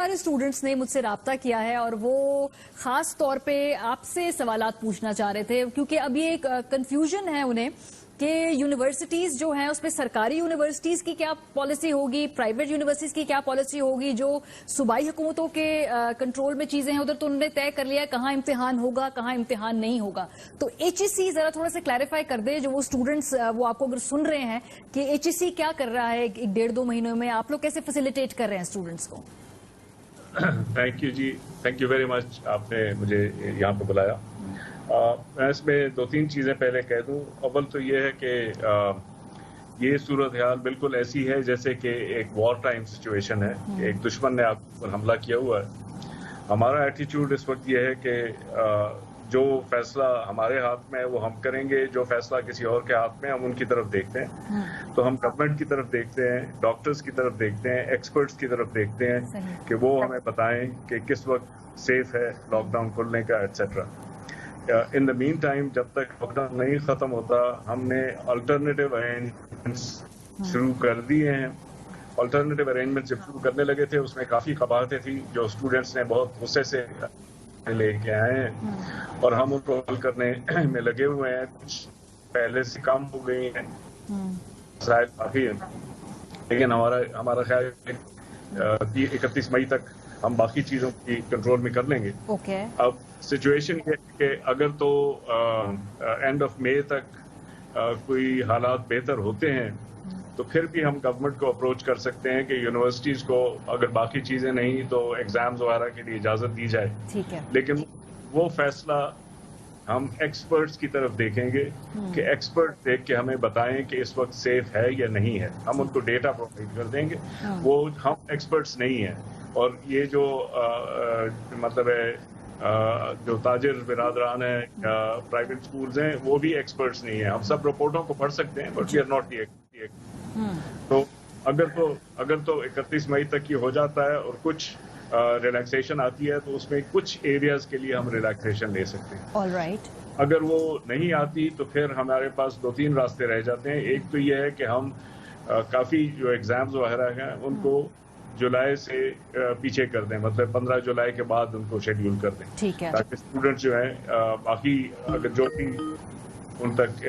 سارے اسٹوڈنٹس نے مجھ سے رابطہ کیا ہے اور وہ خاص طور پہ آپ سے سوالات پوچھنا چاہ رہے تھے کیونکہ اب یہ ایک کنفیوژن ہے انہیں کہ یونیورسٹیز جو ہیں اس میں سرکاری یونیورسٹیز کی کیا پالیسی ہوگی, پرائیویٹ یونیورسٹیز کی کیا پالیسی ہوگی. جو صوبائی حکومتوں کے کنٹرول میں چیزیں ہیں ادھر تو انہوں نے طے کر لیا کہاں امتحان ہوگا کہاں امتحان نہیں ہوگا. تو ایچ ای سی ذرا تھوڑا سا کلیریفائی کر دے, جو وہ اسٹوڈنٹس وہ آپ کو اگر سن رہے ہیں کہ ایچ ای سی کیا کر رہا ہے 1-1.5-2 مہینوں میں, آپ لوگ کیسے فیسیلیٹیٹ کر رہے ہیں اسٹوڈنٹس کو. Thank you ji, thank you very much, آپ نے مجھے یہاں پہ بلایا. میں اس میں 2-3 چیزیں پہلے کہہ دوں. اول تو یہ ہے کہ یہ صورتحال بالکل ایسی ہے جیسے کہ ایک وار ٹائم سچویشن ہے, ایک دشمن نے آپ پر حملہ کیا ہوا ہے. ہمارا ایٹیچیوڈ اس وقت یہ ہے کہ جو فیصلہ ہمارے ہاتھ میں ہے وہ ہم کریں گے, جو فیصلہ کسی اور کے ہاتھ میں ہم ان کی طرف دیکھتے ہیں. تو ہم گورنمنٹ کی طرف دیکھتے ہیں, ڈاکٹرز کی طرف دیکھتے ہیں, ایکسپرٹس کی طرف دیکھتے ہیں کہ وہ ہمیں بتائیں کہ کس وقت سیف ہے لاک ڈاؤن کھلنے کا ایٹسیٹرا. ان دا مین ٹائم جب تک لاک ڈاؤن نہیں ختم ہوتا ہم نے آلٹرنیٹیو ارینجمنٹس شروع کر دیے ہیں. آلٹرنیٹیو ارینجمنٹ جب شروع کرنے لگے تھے اس میں کافی قباحتیں تھیں جو اسٹوڈنٹس نے بہت غصے سے لے کے آئے ہیں اور ہم ان کو حل کرنے میں لگے ہوئے ہیں. کچھ پہلے سے کم ہو گئی ہیں, مسائل کافی ہیں, لیکن ہمارا خیال ہے 31 مئی تک ہم باقی چیزوں کی کنٹرول میں کر لیں گے. اب سچویشن یہ ہے کہ اگر تو اینڈ آف مئی تک کوئی حالات بہتر ہوتے ہیں تو پھر بھی ہم گورنمنٹ کو اپروچ کر سکتے ہیں کہ یونیورسٹیز کو اگر باقی چیزیں نہیں تو ایگزامز وغیرہ کے لیے اجازت دی جائے. لیکن وہ فیصلہ ہم ایکسپرٹس کی طرف دیکھیں گے کہ ایکسپرٹ دیکھ کے ہمیں بتائیں کہ اس وقت سیف ہے یا نہیں ہے. ہم ان کو ڈیٹا پرووائڈ کر دیں گے, وہ ہم ایکسپرٹس نہیں ہیں. اور یہ جو مطلب ہے جو تاجر برادران ہیں یا پرائیویٹ اسکولز ہیں وہ بھی ایکسپرٹس نہیں ہیں. ہم سب رپورٹوں کو پڑھ سکتے ہیں but we are not the expert. تو اگر تو 31 مئی تک یہ ہو جاتا ہے اور کچھ ریلیکسیشن آتی ہے تو اس میں کچھ ایریاز کے لیے ہم ریلیکسیشن لے سکتے ہیں. اگر وہ نہیں آتی تو پھر ہمارے پاس 2-3 راستے رہ جاتے ہیں. ایک تو یہ ہے کہ ہم کافی جو ایگزامز وغیرہ ہیں ان کو جولائی سے پیچھے کر دیں, مطلب 15 جولائی کے بعد ان کو شیڈیول کر دیں تاکہ اسٹوڈنٹ جو ہیں باقی اگر جو بھی ان تک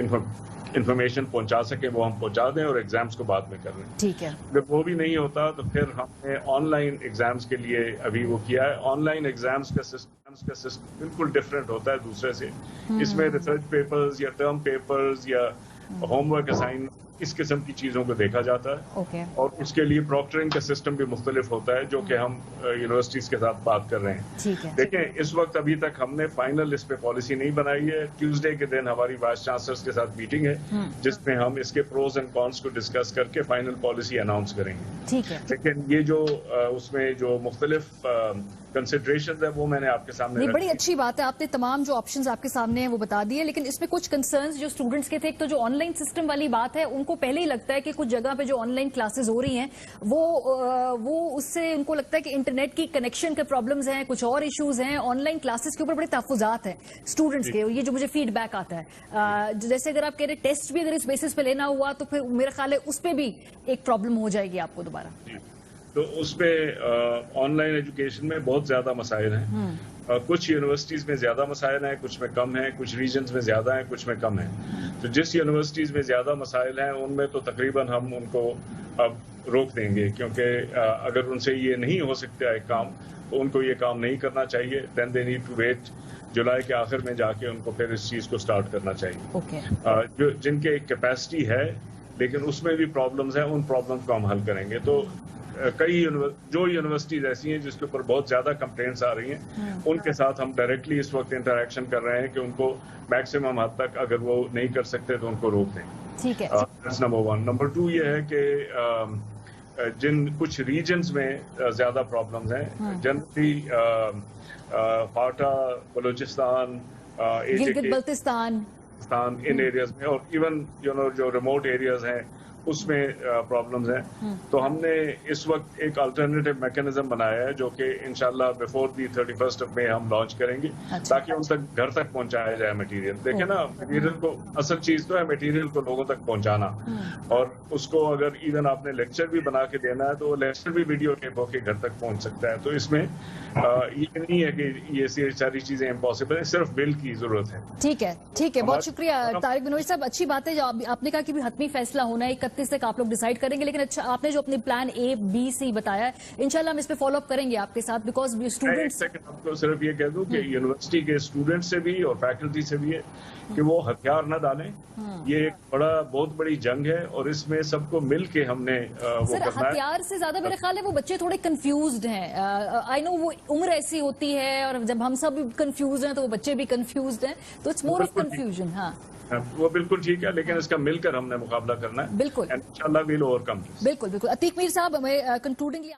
انفارمیشن پہنچا سکے وہ ہم پہنچا دیں اور ایگزامز کو بعد میں کر لیں. اگر وہ بھی نہیں ہوتا تو پھر ہم نے آن لائن ایگزامز کے لیے ابھی وہ کیا ہے. آن لائن ایگزامز کا سسٹم بالکل ڈفرینٹ ہوتا ہے دوسرے سے. اس میں ریسرچ پیپرز یا ٹرم پیپرز یا ہوم ورک اسائن اس قسم کی چیزوں کو دیکھا جاتا ہے اور اس کے لیے پروکٹرنگ کا سسٹم بھی مختلف ہوتا ہے جو کہ ہم یونیورسٹیز کے ساتھ بات کر رہے ہیں. دیکھیں اس وقت ابھی تک ہم نے فائنل اس پہ پالیسی نہیں بنائی ہے. ٹیوزڈے کے دن ہماری وائس چانسلرز کے ساتھ میٹنگ ہے جس میں ہم اس کے پروز اینڈ کونس کو ڈسکس کر کے فائنل پالیسی اناؤنس کریں گے. لیکن یہ جو اس میں جو مختلف کنسیڈریشنز ہے وہ میں نے آپ کے سامنے بڑی اچھی بات ہے, آپ نے تمام جو آپشنز آپ کے سامنے ہیں وہ بتا دیے. لیکن اس میں کچھ کنسرنز جو اسٹوڈنٹس کے تھے, ایک تو جو آن لائن سسٹم والی بات ہے ان کو پہلے ہی لگتا ہے کہ کچھ جگہ پہ جو آن لائن کلاسز ہو رہی ہیں وہ اس سے ان کو لگتا ہے کہ انٹرنیٹ کی کنیکشن کے پرابلمز ہیں, کچھ اور ایشوز ہیں. آن لائن کلاسز کے اوپر بڑے تحفظات ہیں اسٹوڈنٹس کے, یہ جو مجھے فیڈ بیک آتا ہے. جیسے اگر آپ کہہ رہے ٹیسٹ بھی اگر اس بیسس پہ لینا ہوا تو پھر میرا خیال ہے اس پہ بھی ایک پرابلم ہو جائے گی آپ کو دوبارہ. تو اس پہ آن لائن ایجوکیشن میں بہت زیادہ مسائل ہیں. کچھ یونیورسٹیز میں زیادہ مسائل ہیں, کچھ میں کم ہیں, کچھ ریجنز میں زیادہ ہیں, کچھ میں کم ہیں. تو جس یونیورسٹیز میں زیادہ مسائل ہیں ان میں تو تقریباً ہم ان کو اب روک دیں گے, کیونکہ اگر ان سے یہ نہیں ہو سکتا ہے کام تو ان کو یہ کام نہیں کرنا چاہیے. دین دے نیڈ ٹو ویٹ جولائی کے آخر میں جا کے ان کو پھر اس چیز کو سٹارٹ کرنا چاہیے. جن کے کیپیسٹی ہے لیکن اس میں بھی پرابلمز ہیں, ان پرابلمز کو ہم حل کریں گے. تو کئی جو یونیورسٹیز ایسی ہیں جس کے اوپر بہت زیادہ کمپلینٹس آ رہی ہیں ان کے ساتھ ہم ڈائریکٹلی اس وقت انٹریکشن کر رہے ہیں کہ ان کو میکسیمم حد تک اگر وہ نہیں کر سکتے تو ان کو روک دیں. نمبر 1. نمبر 2 یہ ہے کہ جن کچھ ریجنز میں زیادہ پرابلمز ہیں, جنرلی فاٹا, بلوچستان, گلگت بلتستان ان ایریاز میں, اور ایون جو ریموٹ ایریاز ہیں اس میں پرابلمز ہیں. تو ہم نے اس وقت ایک الٹرنیٹیو میکینزم بنایا ہے جو کہ انشاءاللہ بیفور دی 31 مئی ہم لانچ کریں گے تاکہ ان تک گھر تک پہنچایا جائے مٹیریل. دیکھیں نا, مٹیریل کو اصل چیز تو ہے مٹیریل کو لوگوں تک پہنچانا, اور اس کو اگر ایون آپ نے لیکچر بھی بنا کے دینا ہے تو وہ لیکچر بھی ویڈیو ٹیپ ہو کے گھر تک پہنچ سکتا ہے. تو اس میں یہ نہیں ہے کہ یہ ساری چیزیں امپاسبل ہیں, صرف بل کی ضرورت ہے. ٹھیک ہے, ٹھیک ہے, بہت شکریہ طارق بنوئی صاحب. اچھی بات ہے جو آپ نے کہا کہ بھی حتمی فیصلہ ہونا ہے 31 تک آپ لوگ ڈیسائیڈ کریں گے, لیکن اچھا آپ نے جو اپنے پلان اے بی سی بتایا ہے انشاءاللہ ہم اس پہ فالو اپ کریں گے آپ کے ساتھ, بیکاز اسٹوڈنٹس. آپ کو صرف یہ کہہ دوں کہ یونیورسٹی کے اسٹوڈنٹ سے بھی اور فیکلٹی سے بھی ہے کہ وہ ہتھیار نہ ڈالیں. یہ ایک بہت بڑی جنگ ہے اور اس میں سب کو مل کے ہم نے وہ سر کرنا ہے. ہتھیار سے زیادہ میرے خیال ہے وہ بچے تھوڑے کنفیوزڈ ہیں. آئی نو وہ عمر ایسی ہوتی ہے اور جب ہم سب کنفیوز ہیں تو وہ بچے بھی کنفیوزڈ ہیں, تو اٹس مور آف کنفیوژن. ہاں وہ بالکل ٹھیک ہے, لیکن اس کا مل کر ہم نے مقابلہ کرنا ہے. بالکل انشاءاللہ ویل اوور کم. بالکل بالکل. عتیق میر صاحب, ہمیں کنکلوڈنگلی